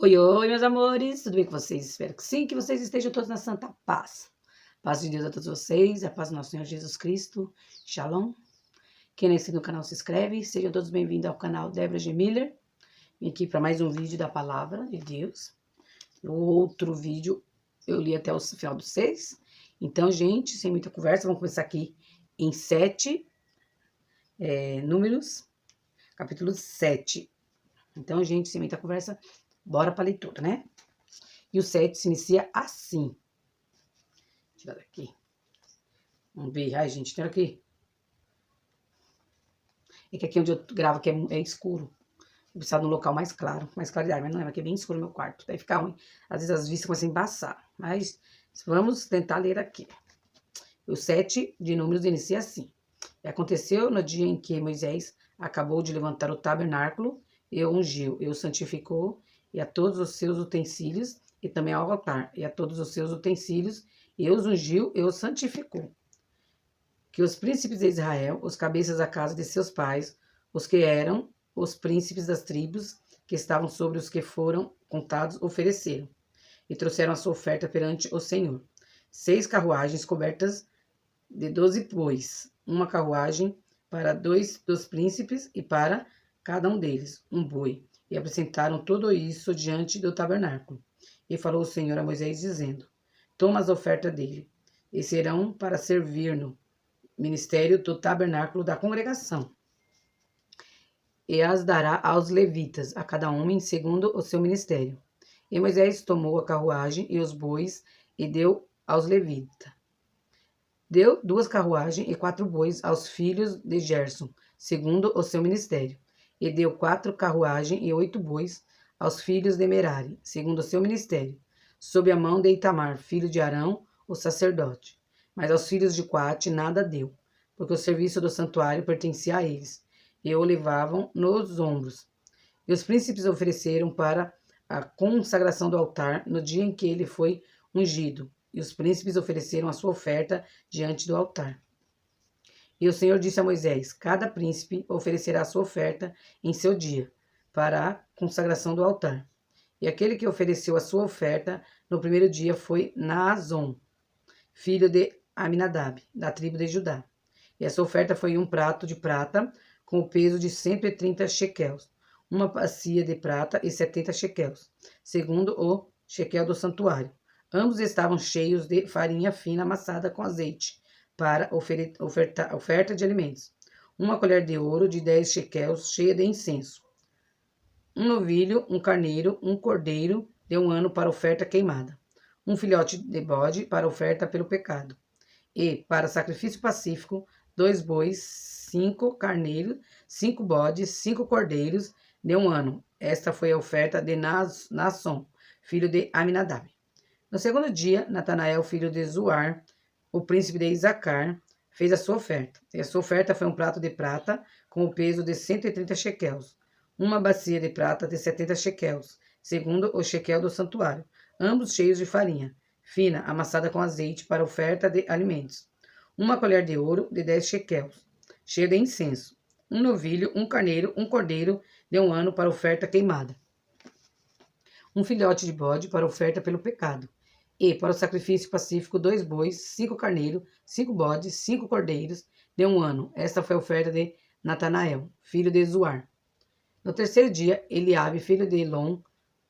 Oi, oi, meus amores, tudo bem com vocês? Espero que sim, que vocês estejam todos na santa paz. Paz de Deus a todos vocês, a paz do nosso Senhor Jesus Cristo. Shalom. Quem não é inscrito no canal se inscreve. Sejam todos bem-vindos ao canal Débora G. Miller. Vim aqui para mais um vídeo da Palavra de Deus. O outro vídeo eu li até o final do 6. Então, gente, sem muita conversa, vamos começar aqui em 7 Números, capítulo 7. Então, gente, sem muita conversa, bora para a leitura, né? E o 7 se inicia assim. Tirar daqui. Vamos ver. Ai, gente, tem aqui. É que aqui onde eu gravo aqui é escuro. Eu precisava de um local mais claro, mais claridade. Mas não é, aqui é bem escuro o meu quarto. Daí fica ruim. Às vezes as vistas começam a embaçar. Mas vamos tentar ler aqui. O 7 de Números inicia assim. E aconteceu no dia em que Moisés acabou de levantar o tabernáculo, e o ungiu, e o santificou, e a todos os seus utensílios, e também ao altar, e a todos os seus utensílios, e os ungiu, e os santificou. Que os príncipes de Israel, os cabeças da casa de seus pais, os que eram os príncipes das tribos, que estavam sobre os que foram contados, ofereceram, e trouxeram a sua oferta perante o Senhor. 6 carruagens cobertas de 12 bois, uma carruagem para 2 dos príncipes e para cada um deles um boi. E apresentaram tudo isso diante do tabernáculo. E falou o Senhor a Moisés, dizendo: Toma as ofertas dele, e serão para servir no ministério do tabernáculo da congregação. E as dará aos levitas, a cada homem segundo o seu ministério. E Moisés tomou a carruagem e os bois e deu aos levitas. Deu 2 carruagens e 4 bois aos filhos de Gerson, segundo o seu ministério. E deu 4 carruagens e 8 bois aos filhos de Merari, segundo o seu ministério, sob a mão de Itamar, filho de Arão, o sacerdote. Mas aos filhos de Coate nada deu, porque o serviço do santuário pertencia a eles, e o levavam nos ombros. E os príncipes ofereceram para a consagração do altar no dia em que ele foi ungido, e os príncipes ofereceram a sua oferta diante do altar. E o Senhor disse a Moisés: Cada príncipe oferecerá a sua oferta em seu dia, para a consagração do altar. E aquele que ofereceu a sua oferta no primeiro dia foi Naazon, filho de Aminadab, da tribo de Judá. E a sua oferta foi um prato de prata com o peso de 130 shequels, uma bacia de prata e 70 shequels, segundo o shequel do santuário. Ambos estavam cheios de farinha fina amassada com azeite, para oferta de alimentos. Uma colher de ouro de 10 shequels, cheia de incenso. Um novilho, um carneiro, um cordeiro de 1 ano para oferta queimada. Um filhote de bode para oferta pelo pecado. E, para sacrifício pacífico, 2 bois, 5 carneiros, 5 bodes, 5 cordeiros de 1 ano. Esta foi a oferta de Naasson, filho de Aminadab. No segundo dia, Natanael, filho de Zuar, o príncipe de Isacar, fez a sua oferta. E a sua oferta foi um prato de prata com o peso de 130 shequels, uma bacia de prata de 70 shequels, segundo o shequel do santuário, ambos cheios de farinha fina, amassada com azeite para oferta de alimentos. Uma colher de ouro de 10 shequels, cheia de incenso. Um novilho, um carneiro, um cordeiro de 1 ano para oferta queimada. Um filhote de bode para oferta pelo pecado. E, para o sacrifício pacífico, 2 bois, 5 carneiros, 5 bodes, 5 cordeiros de 1 ano. Esta foi a oferta de Natanael, filho de Zuar. No terceiro dia, Eliabe, filho de Elon,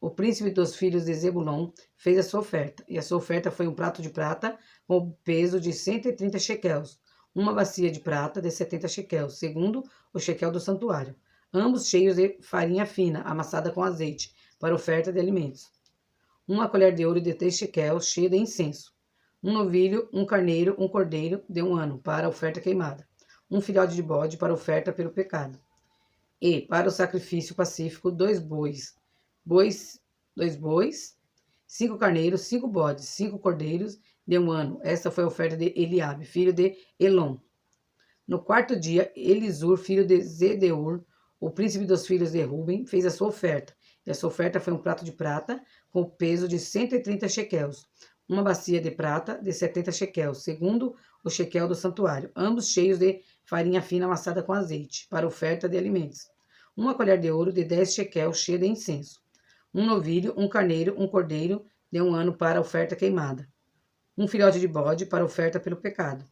o príncipe dos filhos de Zebulon, fez a sua oferta. E a sua oferta foi um prato de prata com o peso de 130 shequels, uma bacia de prata de 70 shequels, segundo o shequel do santuário, ambos cheios de farinha fina, amassada com azeite, para oferta de alimentos. Uma colher de ouro de 3 shequels, cheia de incenso. Um novilho, um carneiro, um cordeiro de 1 ano, para oferta queimada. Um filhote de bode para oferta pelo pecado. E, para o sacrifício pacífico, 2 bois, 5 carneiros, 5 bodes, 5 cordeiros de 1 ano. Esta foi a oferta de Eliabe, filho de Elon. No quarto dia, Elisur, filho de Zedeur, o príncipe dos filhos de Ruben, fez a sua oferta. E a sua oferta foi um prato de prata com o peso de 130 shequels, uma bacia de prata de 70 shequels, segundo o shequel do santuário, ambos cheios de farinha fina amassada com azeite, para oferta de alimentos. Uma colher de ouro de 10 shequels, cheia de incenso. um novilho, um carneiro, um cordeiro de 1 ano para oferta queimada, um filhote de bode para oferta pelo pecado.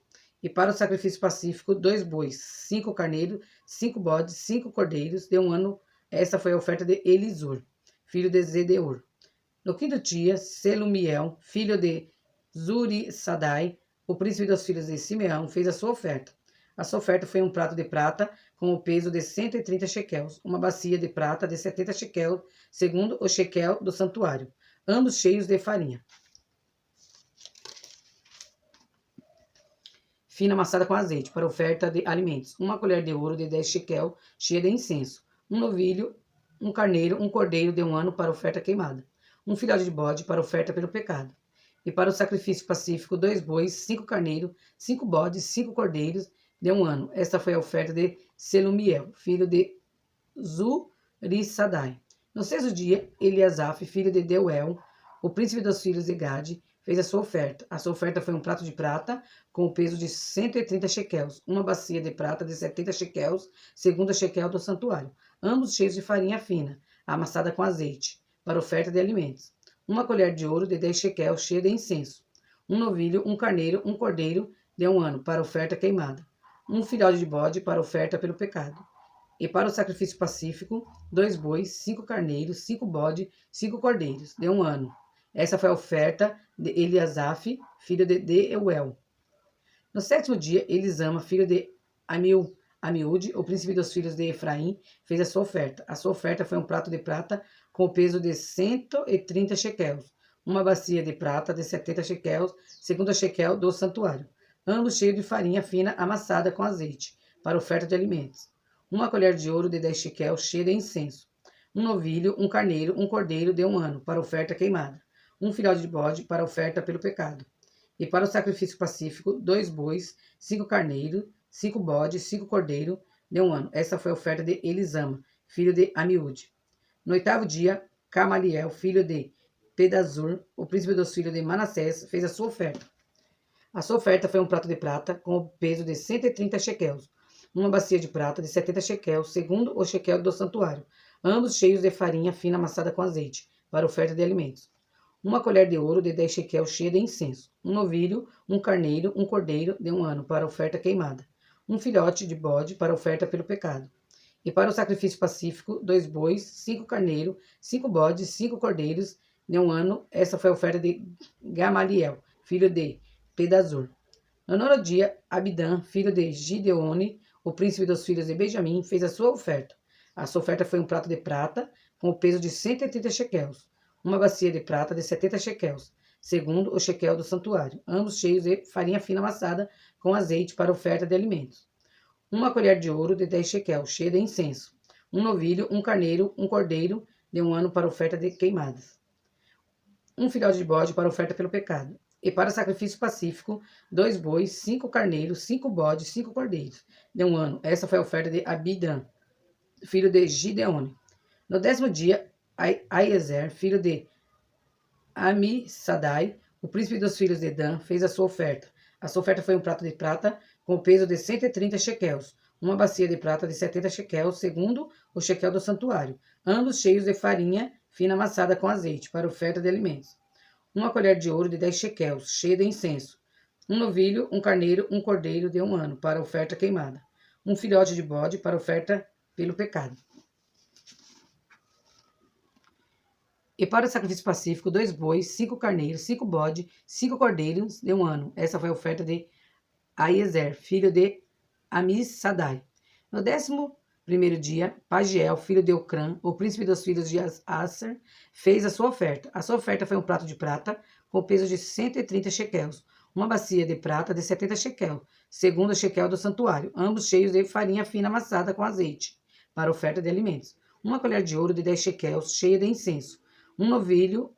E para o sacrifício pacífico, 2 bois, 5 carneiros, 5 bodes, 5 cordeiros de 1 ano. Essa foi a oferta de Elisur, filho de Zedeor. No quinto dia, Selumiel, filho de Zurissadai, o príncipe dos filhos de Simeão, fez a sua oferta. A sua oferta foi um prato de prata com o peso de 130 shequels, uma bacia de prata de 70 shequels, segundo o shequel do santuário, ambos cheios de farinha fina amassada com azeite, para oferta de alimentos, uma colher de ouro de 10 shekel, cheia de incenso, um novilho, um carneiro, um cordeiro de 1 ano para oferta queimada, um filhote de bode para oferta pelo pecado. E para o sacrifício pacífico, 2 bois, 5 carneiros, 5 bodes, 5 cordeiros de 1 ano. Esta foi a oferta de Selumiel, filho de Zurissadai. No sexto dia, Eliasaf, filho de Deuel, o príncipe dos filhos de Gade, fez a sua oferta. A sua oferta foi um prato de prata com o peso de 130 shequels, uma bacia de prata de 70 shequels, segundo o shequel do santuário, ambos cheios de farinha fina, amassada com azeite, para oferta de alimentos, uma colher de ouro de 10 shequels, cheia de incenso, um novilho, um carneiro, um cordeiro de 1 ano, para oferta queimada, um filhote de bode para oferta pelo pecado. E para o sacrifício pacífico, 2 bois, 5 carneiros, 5 bodes, 5 cordeiros de 1 ano. Essa foi a oferta de Eliasaf, filho de Deuel. No sétimo dia, Elisama, filho de Amiúde, o príncipe dos filhos de Efraim, fez a sua oferta. A sua oferta foi um prato de prata com o peso de 130 shequels, uma bacia de prata de 70 shequels, segundo a shequel do santuário, ambos cheios de farinha fina amassada com azeite, para oferta de alimentos, uma colher de ouro de 10 shequels, cheia de incenso, um novilho, um carneiro, um cordeiro de 1 ano, para oferta queimada, um filhote de bode para oferta pelo pecado. E para o sacrifício pacífico, 2 bois, 5 carneiros, 5 bodes, 5 cordeiros de 1 ano. Essa foi a oferta de Elisama, filho de Amiúde. No oitavo dia, Camaliel, filho de Pedazur, o príncipe dos filhos de Manassés, fez a sua oferta. A sua oferta foi um prato de prata com o peso de 130 shequels, uma bacia de prata de 70 shequels, segundo o shequel do santuário, ambos cheios de farinha fina amassada com azeite, para oferta de alimentos, uma colher de ouro de 10 shequels, cheia de incenso, um novilho, um carneiro, um cordeiro de 1 ano para oferta queimada, um filhote de bode para oferta pelo pecado. E para o sacrifício pacífico, 2 bois, 5 carneiros, 5 bodes, 5 cordeiros de 1 ano. Essa foi a oferta de Gamaliel, filho de Pedazur. No nono dia, Abidã, filho de Gideone, o príncipe dos filhos de Benjamim, fez a sua oferta. A sua oferta foi um prato de prata com o peso de 130 shequels, uma bacia de prata de 70 shequels, segundo o shequel do santuário, ambos cheios de farinha fina amassada com azeite para oferta de alimentos, uma colher de ouro de 10 shequels, cheia de incenso, um novilho, um carneiro, um cordeiro de 1 ano para oferta de queimadas, um filhote de bode para oferta pelo pecado. E para sacrifício pacífico, 2 bois, 5 carneiros, 5 bodes, 5 cordeiros de 1 ano. Essa foi a oferta de Abidã, filho de Gideone. No 10º dia, Aiezer, filho de Amissadai, o príncipe dos filhos de Dan, fez a sua oferta. A sua oferta foi um prato de prata com o peso de 130 shequels, uma bacia de prata de 70 shequels, segundo o shequel do santuário, ambos cheios de farinha fina amassada com azeite, para oferta de alimentos, uma colher de ouro de 10 shequels, cheia de incenso, um novilho, um carneiro, um cordeiro de 1 ano, para oferta queimada, um filhote de bode para oferta pelo pecado. E para o sacrifício pacífico, 2 bois, 5 carneiros, 5 bodes, 5 cordeiros de 1 ano. Essa foi a oferta de Aiezer, filho de Amissadai. No 11º dia, Pagiel, filho de Ocrã, o príncipe dos filhos de Asser, fez a sua oferta. A sua oferta foi um prato de prata com peso de 130 shequels, uma bacia de prata de 70 shequels, segundo o shequel do santuário, ambos cheios de farinha fina amassada com azeite, para oferta de alimentos, uma colher de ouro de 10 shequels, cheia de incenso, um novilho,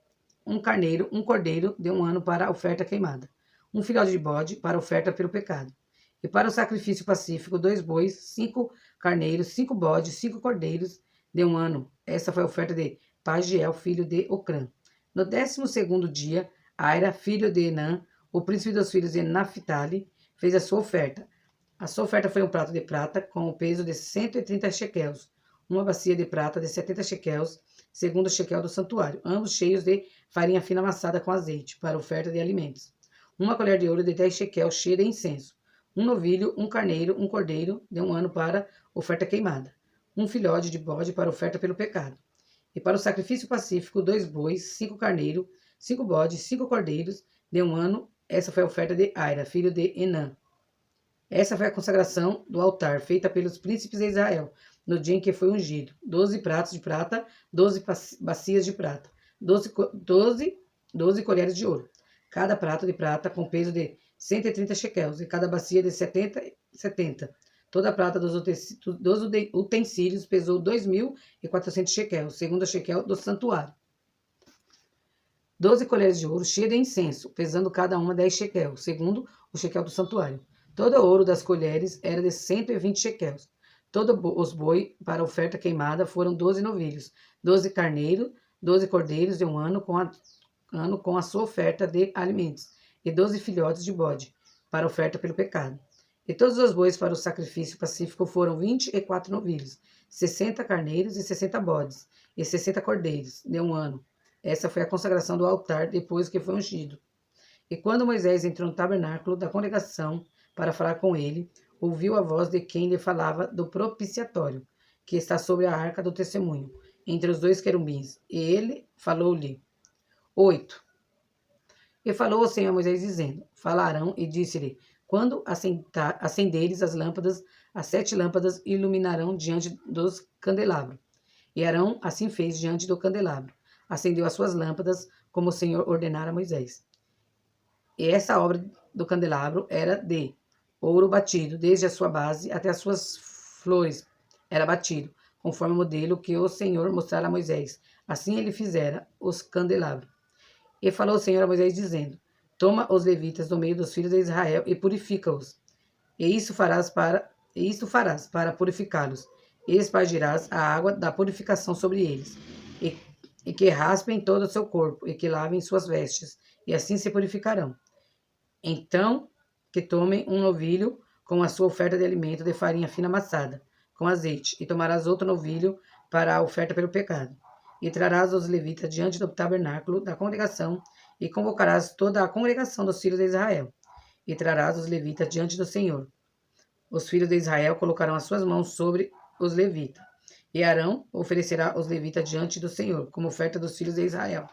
um carneiro, um cordeiro de 1 ano para a oferta queimada, um filhote de bode para oferta pelo pecado. E para o sacrifício pacífico, 2 bois, 5 carneiros, 5 bodes, 5 cordeiros de 1 ano. Essa foi a oferta de Pagiel, filho de Ocrã. No 12º dia, Aira, filho de Enã, o príncipe dos filhos de Naphtali, fez a sua oferta. A sua oferta foi um prato de prata com o peso de 130 shequels, uma bacia de prata de 70 shequels, segundo o shekel do santuário, ambos cheios de farinha fina amassada com azeite, para oferta de alimentos. Uma colher de ouro de 10 shekel cheia de incenso. Um novilho, um carneiro, um cordeiro de 1 ano para oferta queimada. Um filhote de bode para oferta pelo pecado. E para o sacrifício pacífico, 2 bois, 5 carneiros, 5 bodes, 5 cordeiros de 1 ano. Essa foi a oferta de Aira, filho de Enã. Essa foi a consagração do altar, feita pelos príncipes de Israel, no dia em que foi ungido. 12 pratos de prata, 12 bacias de prata, 12 colheres de ouro. Cada prato de prata com peso de 130 shekels, e cada bacia de 70. Toda a prata dos utensílios pesou 2.400 shekels, segundo a shekel do santuário. 12 colheres de ouro cheias de incenso, pesando cada uma 10 shekels, segundo o shekel do santuário. Todo o ouro das colheres era de 120 shekels. Todos os boi para oferta queimada foram 12 novilhos, 12 carneiros, 12 cordeiros de 1 ano com a sua oferta de alimentos, e 12 filhotes de bode para oferta pelo pecado. E todos os bois para o sacrifício pacífico foram 24 novilhos, 60 carneiros e 60 bodes, e 60 cordeiros de 1 ano. Essa foi a consagração do altar depois que foi ungido. E quando Moisés entrou no tabernáculo da congregação para falar com ele, ouviu a voz de quem lhe falava do propiciatório, que está sobre a arca do testemunho, entre os 2 querubins. E ele falou-lhe. 8. E falou o Senhor a Moisés, dizendo: Falarão, e disse-lhe: Quando acenderes as lâmpadas, as 7 lâmpadas iluminarão diante dos candelabros. E Arão assim fez diante do candelabro. Acendeu as suas lâmpadas, como o Senhor ordenara a Moisés. E essa obra do candelabro era de ouro batido, desde a sua base até as suas flores era batido, conforme o modelo que o Senhor mostrara a Moisés. Assim ele fizera os candelabros. E falou o Senhor a Moisés, dizendo: Toma os levitas do meio dos filhos de Israel e purifica-os. E isto farás para purificá-los. E espargirás a água da purificação sobre eles, e que raspem todo o seu corpo, e que lavem suas vestes, e assim se purificarão. Então, que tomem um novilho com a sua oferta de alimento de farinha fina amassada, com azeite, e tomarás outro novilho para a oferta pelo pecado. E trarás os levitas diante do tabernáculo da congregação, e convocarás toda a congregação dos filhos de Israel. E trarás os levitas diante do Senhor. Os filhos de Israel colocarão as suas mãos sobre os levitas. E Arão oferecerá os levitas diante do Senhor, como oferta dos filhos de Israel.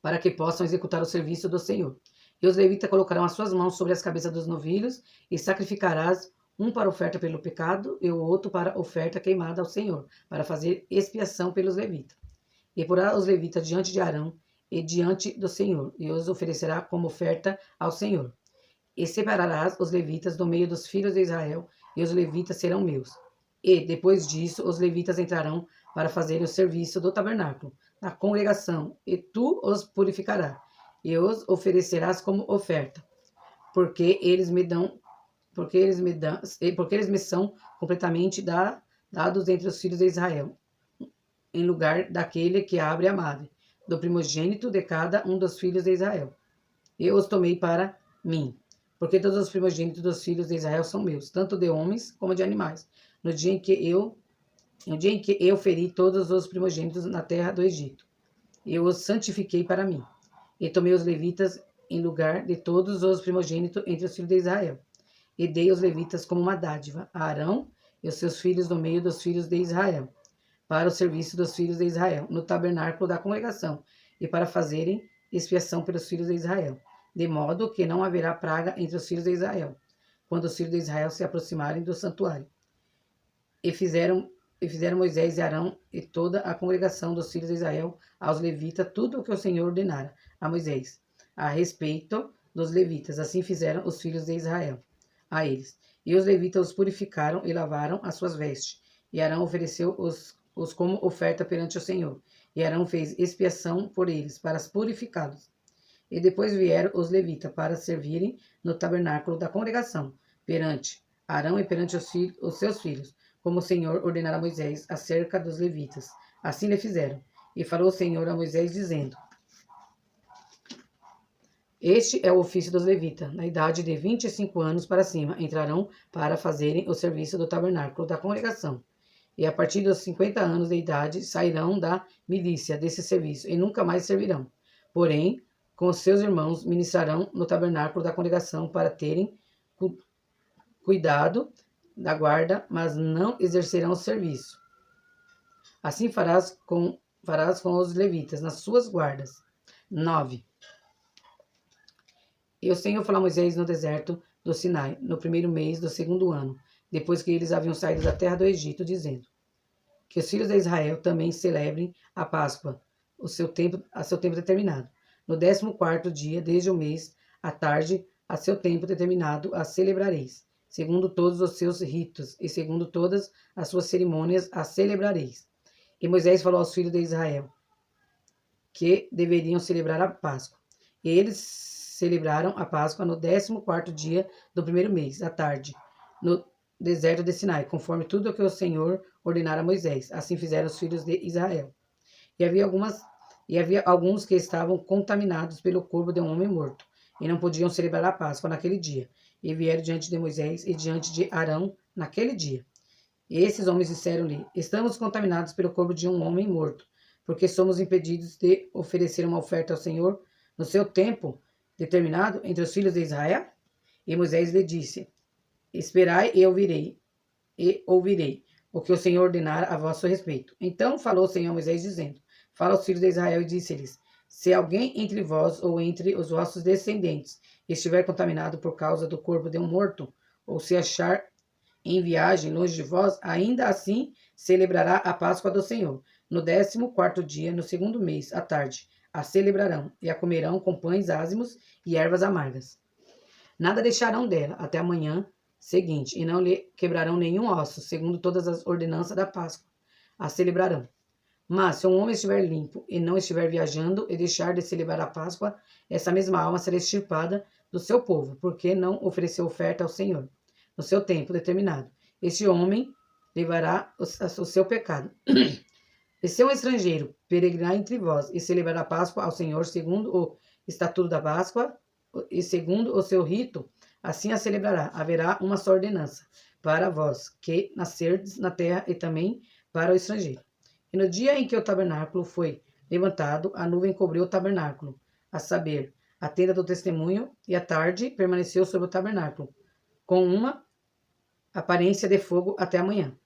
Para que possam executar o serviço do Senhor. E os levitas colocarão as suas mãos sobre as cabeças dos novilhos, e sacrificarás um para oferta pelo pecado, e o outro para oferta queimada ao Senhor, para fazer expiação pelos levitas. E porá os levitas diante de Arão e diante do Senhor, e os oferecerá como oferta ao Senhor. E separarás os levitas do meio dos filhos de Israel, e os levitas serão meus. E, depois disso, os levitas entrarão para fazer o serviço do tabernáculo, da congregação, e tu os purificarás, e os oferecerás como oferta, porque eles me são completamente dados entre os filhos de Israel, em lugar daquele que abre a madre, do primogênito de cada um dos filhos de Israel. Eu os tomei para mim, porque todos os primogênitos dos filhos de Israel são meus, tanto de homens como de animais, no dia em que eu feri todos os primogênitos na terra do Egito. Eu os santifiquei para mim, e tomei os levitas em lugar de todos os primogênitos entre os filhos de Israel, e dei os levitas como uma dádiva a Arão e os seus filhos no meio dos filhos de Israel, para o serviço dos filhos de Israel, no tabernáculo da congregação, e para fazerem expiação pelos filhos de Israel, de modo que não haverá praga entre os filhos de Israel, quando os filhos de Israel se aproximarem do santuário. E fizeram Moisés e Arão e toda a congregação dos filhos de Israel aos levitas tudo o que o Senhor ordenara a Moisés a respeito dos levitas. Assim fizeram os filhos de Israel a eles. E os levitas os purificaram e lavaram as suas vestes. E Arão ofereceu-os como oferta perante o Senhor. E Arão fez expiação por eles, para purificá-los. E depois vieram os levitas para servirem no tabernáculo da congregação, perante Arão e perante os seus filhos, como o Senhor ordenara a Moisés acerca dos levitas. Assim lhe fizeram. E falou o Senhor a Moisés, dizendo: Este é o ofício dos levitas. Na idade de 25 anos para cima, entrarão para fazerem o serviço do tabernáculo da congregação. E a partir dos 50 anos de idade, sairão da milícia desse serviço e nunca mais servirão. Porém, com os seus irmãos, ministrarão no tabernáculo da congregação para terem cuidado da guarda, mas não exercerão o serviço. Assim farás com os levitas nas suas guardas. 9. E o Senhor falou a Moisés no deserto do Sinai, no primeiro mês do segundo ano, depois que eles haviam saído da terra do Egito, dizendo: que os filhos de Israel também celebrem a Páscoa, a seu tempo determinado. No 14º dia, desde o mês, à tarde, a seu tempo determinado, a celebrareis. Segundo todos os seus ritos e segundo todas as suas cerimônias, a celebrareis. E Moisés falou aos filhos de Israel que deveriam celebrar a Páscoa. E eles celebraram a Páscoa no 14º dia do primeiro mês, à tarde, no deserto de Sinai, conforme tudo o que o Senhor ordenara a Moisés. Assim fizeram os filhos de Israel. E havia alguns que estavam contaminados pelo corpo de um homem morto, e não podiam celebrar a Páscoa naquele dia. E vieram diante de Moisés e diante de Arão naquele dia. E esses homens disseram-lhe: estamos contaminados pelo corpo de um homem morto, porque somos impedidos de oferecer uma oferta ao Senhor no seu tempo determinado entre os filhos de Israel? E Moisés lhe disse: esperai e ouvirei o que o Senhor ordenar a vosso respeito. Então falou o Senhor a Moisés, dizendo: fala aos filhos de Israel e disse-lhes: se alguém entre vós ou entre os vossos descendentes estiver contaminado por causa do corpo de um morto, ou se achar em viagem longe de vós, ainda assim celebrará a Páscoa do Senhor. No 14º dia, no segundo mês, à tarde, a celebrarão e a comerão com pães ázimos e ervas amargas. Nada deixarão dela até a manhã seguinte, e não lhe quebrarão nenhum osso, segundo todas as ordenanças da Páscoa. A celebrarão. Mas se um homem estiver limpo e não estiver viajando e deixar de celebrar a Páscoa, essa mesma alma será extirpada do seu povo, porque não ofereceu oferta ao Senhor no seu tempo determinado. Este homem levará o seu pecado. E se um estrangeiro peregrinar entre vós e celebrar a Páscoa ao Senhor segundo o estatuto da Páscoa e segundo o seu rito, assim a celebrará. Haverá uma só ordenança para vós que nascerdes na terra e também para o estrangeiro. E no dia em que o tabernáculo foi levantado, a nuvem cobriu o tabernáculo, a saber, a tenda do testemunho, e à tarde permaneceu sobre o tabernáculo, com uma aparência de fogo até a manhã.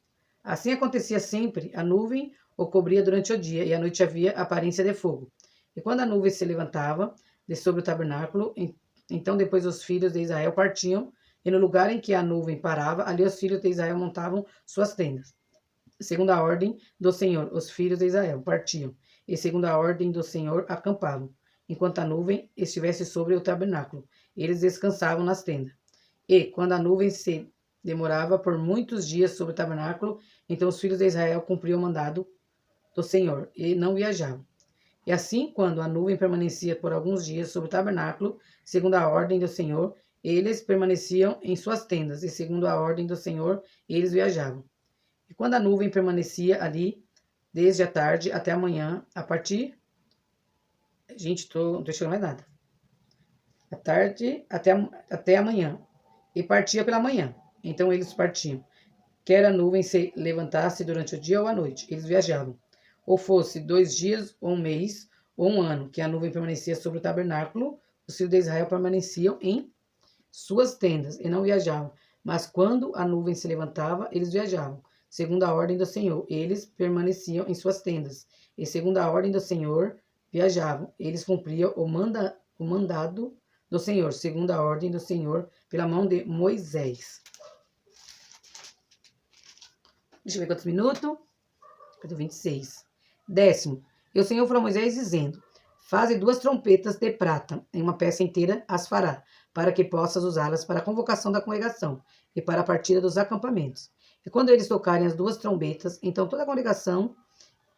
Assim acontecia sempre, a nuvem o cobria durante o dia, e à noite havia aparência de fogo. E quando a nuvem se levantava de sobre o tabernáculo, então depois os filhos de Israel partiam, e no lugar em que a nuvem parava, ali os filhos de Israel montavam suas tendas. Segundo a ordem do Senhor, os filhos de Israel partiam, e segundo a ordem do Senhor, acampavam, enquanto a nuvem estivesse sobre o tabernáculo. Eles descansavam nas tendas. E, quando a nuvem se demorava por muitos dias sobre o tabernáculo, então os filhos de Israel cumpriam o mandado do Senhor, e não viajavam. E assim, quando a nuvem permanecia por alguns dias sobre o tabernáculo, segundo a ordem do Senhor, eles permaneciam em suas tendas, e segundo a ordem do Senhor, eles viajavam. E quando a nuvem permanecia ali, desde a tarde até a manhã, a partir... Gente, não tô chegando mais nada. A tarde até a manhã. E partia pela manhã. Então eles partiam. Quer a nuvem se levantasse durante o dia ou a noite, eles viajavam. Ou fosse 2 dias, ou um mês, ou um ano, que a nuvem permanecia sobre o tabernáculo, os filhos de Israel permaneciam em suas tendas e não viajavam. Mas quando a nuvem se levantava, eles viajavam. Segundo a ordem do Senhor, eles permaneciam em suas tendas. E segundo a ordem do Senhor, viajavam. Eles cumpriam o mandado do Senhor, segundo a ordem do Senhor, pela mão de Moisés. Deixa eu ver quantos minutos. 26. 10º. E o Senhor falou a Moisés, dizendo: faze 2 trompetas de prata, em uma peça inteira as fará, para que possas usá-las para a convocação da congregação e para a partida dos acampamentos. E quando eles tocarem as 2 trombetas, então toda a congregação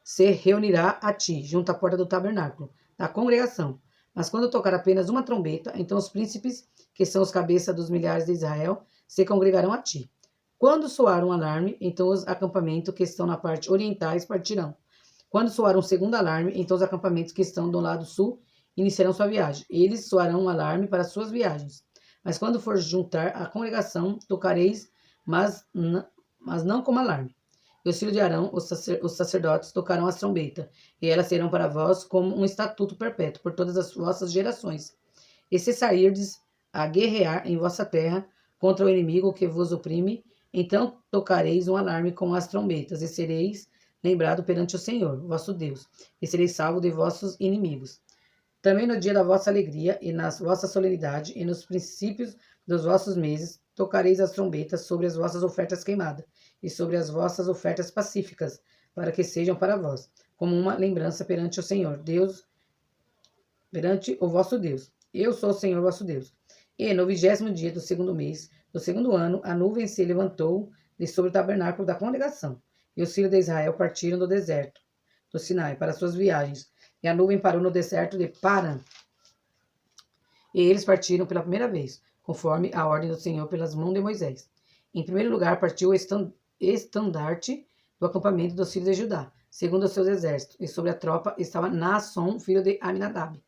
se reunirá a ti, junto à porta do tabernáculo, da congregação. Mas quando tocar apenas uma trombeta, então os príncipes, que são os cabeças dos milhares de Israel, se congregarão a ti. Quando soar um alarme, então os acampamentos que estão na parte orientais partirão. Quando soar um segundo alarme, então os acampamentos que estão do lado sul iniciarão sua viagem. Eles soarão um alarme para suas viagens. Mas quando for juntar a congregação, tocareis, mas não como alarme. E os filhos de Arão, os sacerdotes, tocarão as trombetas, e elas serão para vós como um estatuto perpétuo por todas as vossas gerações. E se sairdes a guerrear em vossa terra contra o inimigo que vos oprime, então tocareis um alarme com as trombetas, e sereis lembrado perante o Senhor, vosso Deus, e sereis salvo de vossos inimigos. Também no dia da vossa alegria, e na vossa solenidade, e nos princípios dos vossos meses, tocareis as trombetas sobre as vossas ofertas queimadas, e sobre as vossas ofertas pacíficas, para que sejam para vós, como uma lembrança perante o Senhor, Deus, perante o vosso Deus. Eu sou o Senhor vosso Deus. E no 20º dia do segundo mês, do segundo ano, a nuvem se levantou de sobre o tabernáculo da congregação, e os filhos de Israel partiram do deserto do Sinai para suas viagens, e a nuvem parou no deserto de Paran. E eles partiram pela primeira vez, conforme a ordem do Senhor pelas mãos de Moisés. Em primeiro lugar, partiu o estandarte do acampamento dos filhos de Judá, segundo os seus exércitos, e sobre a tropa estava Naasson, filho de Aminadab.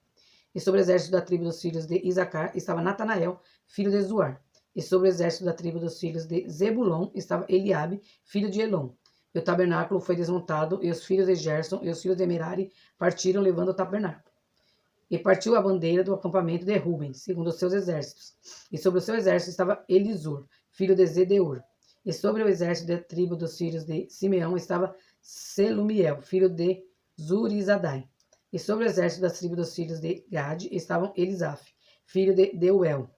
E sobre o exército da tribo dos filhos de Isacar estava Natanael, filho de Zuar. E sobre o exército da tribo dos filhos de Zebulon estava Eliabe, filho de Elon. E o tabernáculo foi desmontado, e os filhos de Gerson e os filhos de Merari partiram levando o tabernáculo. E partiu a bandeira do acampamento de Ruben, segundo os seus exércitos. E sobre o seu exército estava Elisur, filho de Zedeur. E sobre o exército da tribo dos filhos de Simeão estava Selumiel, filho de Zurizadai. E sobre o exército das tribos dos filhos de Gade estavam Elisaf, filho de Deuel.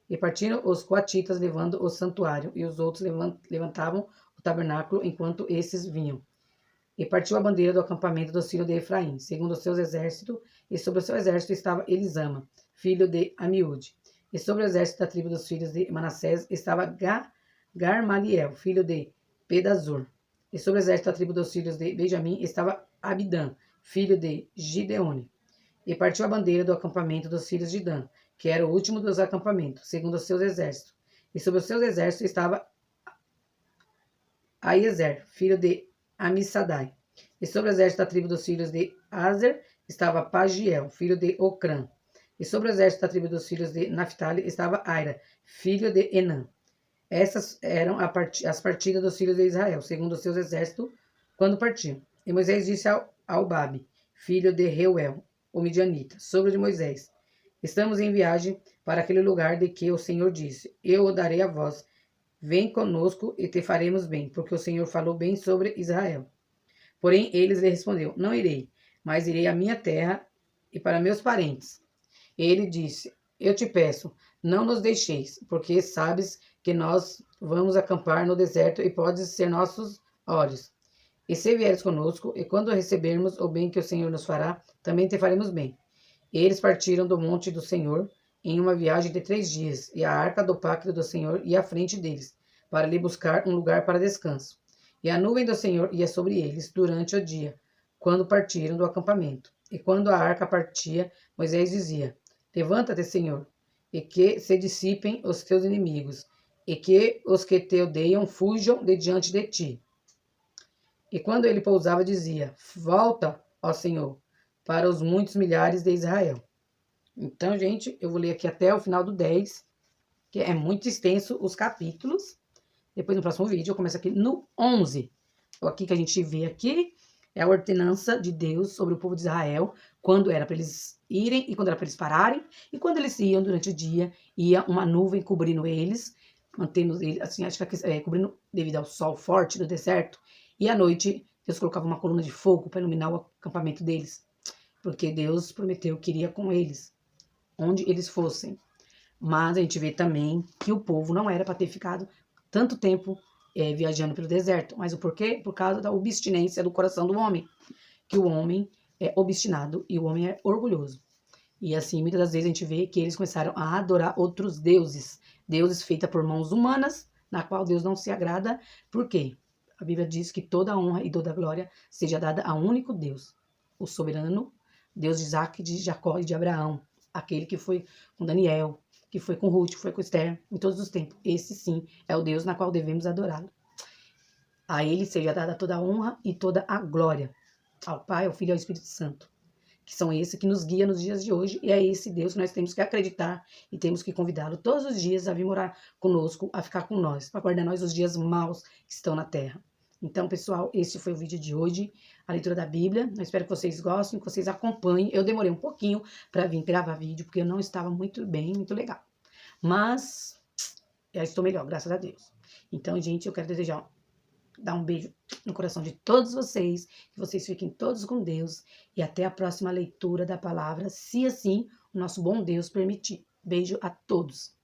E partiram os coatitas levando o santuário, e os outros levantavam o tabernáculo enquanto esses vinham. E partiu a bandeira do acampamento dos filhos de Efraim, segundo os seus exércitos, e sobre o seu exército estava Elisama, filho de Amiúde. E sobre o exército da tribo dos filhos de Manassés estava Garmaliel, filho de Pedazur. E sobre o exército da tribo dos filhos de Benjamim estava Abidã, filho de Gideone. E partiu a bandeira do acampamento dos filhos de Dan, que era o último dos acampamentos, segundo os seus exércitos. E sobre os seus exércitos estava Aiezer, filho de Amissadai. E sobre o exército da tribo dos filhos de Azer estava Pagiel, filho de Ocrã. E sobre o exército da tribo dos filhos de Naphtali estava Aira, filho de Enã. Essas eram as partidas dos filhos de Israel, segundo os seus exércitos, quando partiam. E Moisés disse ao Babe, filho de Reuel, o midianita, sobre de Moisés: Estamos em viagem para aquele lugar de que o Senhor disse: Eu o darei a vós. Vem conosco e te faremos bem, porque o Senhor falou bem sobre Israel. Porém, eles lhe respondeu: Não irei, mas irei à minha terra e para meus parentes. Ele disse: Eu te peço, não nos deixeis, porque sabes que nós vamos acampar no deserto e podes ser nossos olhos. E se vieres conosco, e quando recebermos o bem que o Senhor nos fará, também te faremos bem. E eles partiram do monte do Senhor em uma viagem de 3 dias, e a arca do pacto do Senhor ia à frente deles, para lhe buscar um lugar para descanso. E a nuvem do Senhor ia sobre eles durante o dia, quando partiram do acampamento. E quando a arca partia, Moisés dizia: Levanta-te, Senhor, e que se dissipem os teus inimigos, e que os que te odeiam fujam de diante de ti. E quando ele pousava, dizia: Volta, ó Senhor, para os muitos milhares de Israel. Então, gente, eu vou ler aqui até o final do 10, que é muito extenso os capítulos. Depois, no próximo vídeo, eu começo aqui no 11. O aqui que a gente vê aqui é a ordenança de Deus sobre o povo de Israel, quando era para eles irem e quando era para eles pararem. E quando eles iam durante o dia, ia uma nuvem cobrindo eles, mantendo eles, assim, acho que cobrindo devido ao sol forte do deserto. E à noite, Deus colocava uma coluna de fogo para iluminar o acampamento deles, porque Deus prometeu que iria com eles, onde eles fossem. Mas a gente vê também que o povo não era para ter ficado tanto tempo viajando pelo deserto. Mas o porquê? Por causa da obstinência do coração do homem. Que o homem é obstinado e o homem é orgulhoso. E assim, muitas das vezes a gente vê que eles começaram a adorar outros deuses. Deuses feitos por mãos humanas, na qual Deus não se agrada. Por quê? A Bíblia diz que toda a honra e toda a glória seja dada a um único Deus. O soberano, Deus de Isaac, de Jacó e de Abraão. Aquele que foi com Daniel, que foi com Ruth, que foi com Esther, em todos os tempos. Esse sim é o Deus na qual devemos adorá-lo. A ele seja dada toda a honra e toda a glória. Ao Pai, ao Filho e ao Espírito Santo. que são esses que nos guiam nos dias de hoje, e é esse Deus que nós temos que acreditar e temos que convidá-lo todos os dias a vir morar conosco, a ficar com nós, para guardar nós os dias maus que estão na terra. Então, pessoal, esse foi o vídeo de hoje, a leitura da Bíblia. Eu espero que vocês gostem, que vocês acompanhem. Eu demorei um pouquinho para vir gravar vídeo, porque eu não estava muito bem, muito legal. Mas já estou melhor, graças a Deus. Então, gente, eu quero dar um beijo no coração de todos vocês, que vocês fiquem todos com Deus e até a próxima leitura da palavra, se assim o nosso bom Deus permitir. Beijo a todos.